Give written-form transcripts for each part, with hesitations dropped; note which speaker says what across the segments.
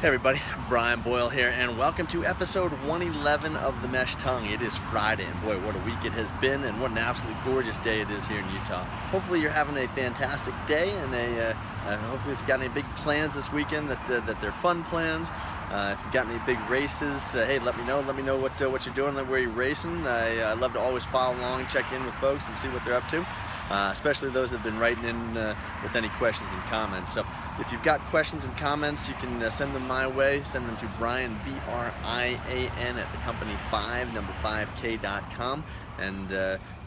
Speaker 1: Hey everybody, Brian Boyle here, and welcome to episode 111 of The Mesh Tongue. It is Friday, and boy, what a week it has been, and what an absolutely gorgeous day it is here in Utah. Hopefully you're having a fantastic day, and hopefully if you've got any big plans this weekend, that they're fun plans. If you've got any big races, hey, let me know. Let me know what you're doing, where you're racing. I love to always follow along, check in with folks, and see what they're up to. Especially those that have been writing in with any questions and comments. So if you've got questions and comments, you can send them my way. Send them to Brian, B-R-I-A-N, at the company 5k.com. And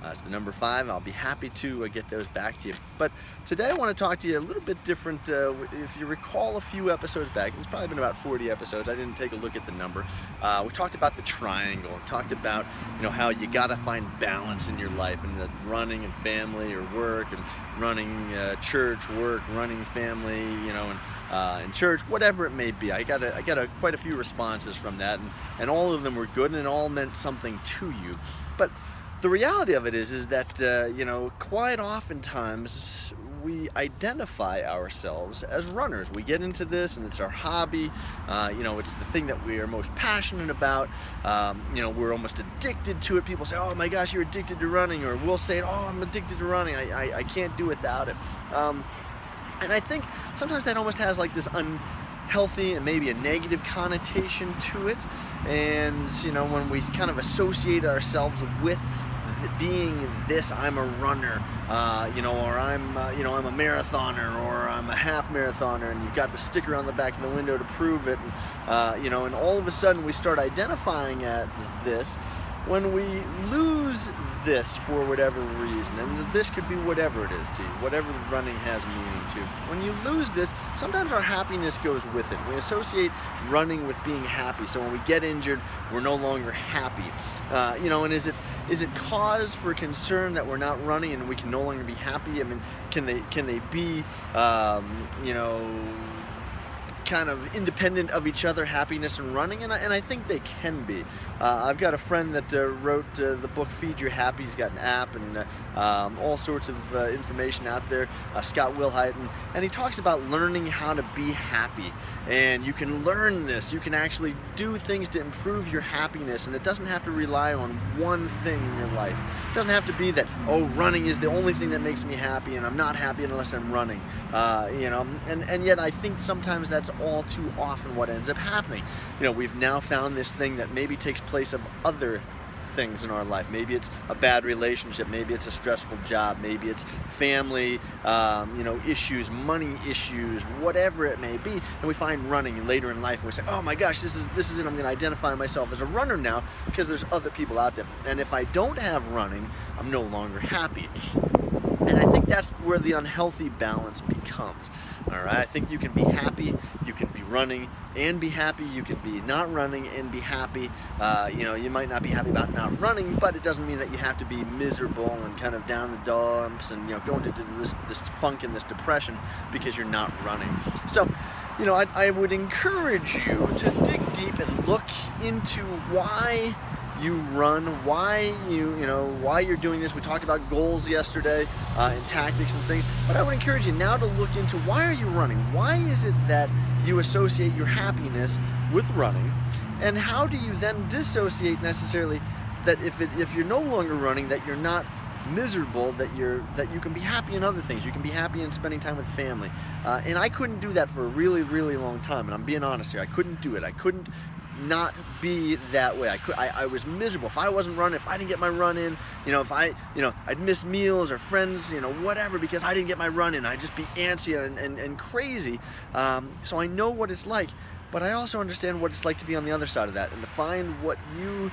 Speaker 1: it's the number 5. I'll be happy to get those back to you. But today I want to talk to you a little bit different. If you recall a few episodes back, it's probably been about 40 episodes. I didn't take a look at the number. We talked about the triangle. Talked about how you got to find balance in your life, and the running and family or work, and running church, work, running family, and church, whatever it may be. I got quite a few responses from that, and all of them were good, and it all meant something to you. But the reality of it is that quite oftentimes we identify ourselves as runners. We get into this, and it's our hobby. It's the thing that we are most passionate about. We're almost addicted to it. People say, "Oh my gosh, you're addicted to running," or we'll say, "Oh, I'm addicted to running. I can't do without it." And I think sometimes that almost has like this unhealthy and maybe a negative connotation to it. And when we kind of associate ourselves with being this, I'm a runner, or I'm a marathoner, or I'm a half marathoner, and you've got the sticker on the back of the window to prove it, and all of a sudden we start identifying as this. When we lose this for whatever reason, and this could be whatever it is to you, whatever the running has meaning to, when you lose this, sometimes our happiness goes with it. We associate running with being happy, so when we get injured, we're no longer happy. And is it cause for concern that we're not running and we can no longer be happy? I mean, can they be, kind of independent of each other, happiness and running? And I think they can be. I've got a friend that wrote the book Feed Your Happy. He's got an app and all sorts of information out there, Scott Wilhite, and he talks about learning how to be happy. And you can learn this. You can actually do things to improve your happiness, and it doesn't have to rely on one thing in your life. It doesn't have to be that, oh, running is the only thing that makes me happy, and I'm not happy unless I'm running. And yet I think sometimes that's all too often what ends up happening. We've now found this thing that maybe takes place of other things in our life. Maybe it's a bad relationship, maybe it's a stressful job, maybe it's family issues, money issues, whatever it may be, and we find running later in life, and we say, oh my gosh, this is it, I'm going to identify myself as a runner now because there's other people out there, and if I don't have running, I'm no longer happy. And I think that's where the unhealthy balance becomes. All right, I think you can be happy, you can be running and be happy, you can be not running and be happy. You might not be happy about not running, but it doesn't mean that you have to be miserable and kind of down the dumps and go into this funk and this depression because you're not running. So, I would encourage you to dig deep and look into why you run, why you're doing this. We talked about goals yesterday and tactics and things, but I would encourage you now to look into, why are you running? Why is it that you associate your happiness with running? And how do you then dissociate necessarily that if you're no longer running, that you're not miserable, that you can be happy in other things. You can be happy in spending time with family. And I couldn't do that for a really, really long time, and I'm being honest here. I couldn't do it. I couldn't not be that way. I was miserable if I wasn't running, if I didn't get my run in, if I'd miss meals or friends, whatever, because I didn't get my run in. I'd just be antsy and crazy. So I know what it's like, but I also understand what it's like to be on the other side of that, and to find what you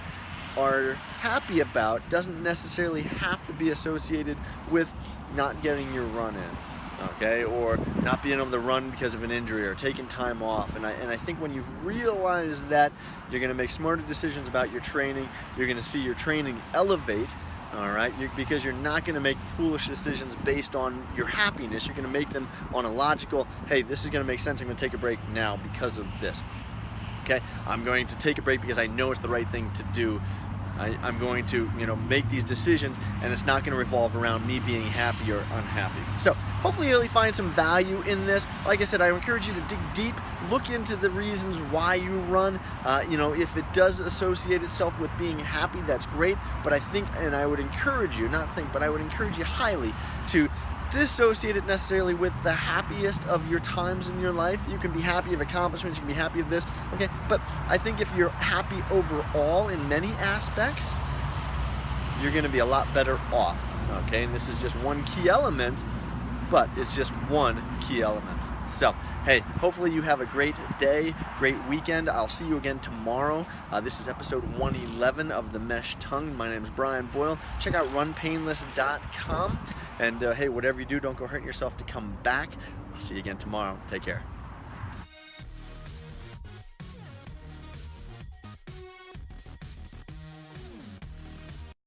Speaker 1: are happy about doesn't necessarily have to be associated with not getting your run in, okay, or not being able to run because of an injury or taking time off. And I think when you've realized that, you're going to make smarter decisions about your training. You're going to see your training elevate, all right, because you're not going to make foolish decisions based on your happiness. You're going to make them on a logical, hey, this is going to make sense, I'm going to take a break now because of this. Okay, I'm going to take a break because I know it's the right thing to do I'm going to, make these decisions, and it's not going to revolve around me being happy or unhappy. So hopefully you'll find some value in this. Like I said, I encourage you to dig deep, look into the reasons why you run. If it does associate itself with being happy, that's great. But I think, and I would encourage you, I would encourage you highly to dissociate it necessarily with the happiest of your times in your life. You can be happy of accomplishments, you can be happy of this, okay? But I think if you're happy overall in many aspects, you're gonna be a lot better off, okay? And this is just one key element, but it's just one key element. So, hey, hopefully you have a great day, great weekend. I'll see you again tomorrow. This is episode 111 of The Mesh Tongue. My name is Brian Boyle. Check out runpainless.com. And hey, whatever you do, don't go hurting yourself to come back. I'll see you again tomorrow. Take care.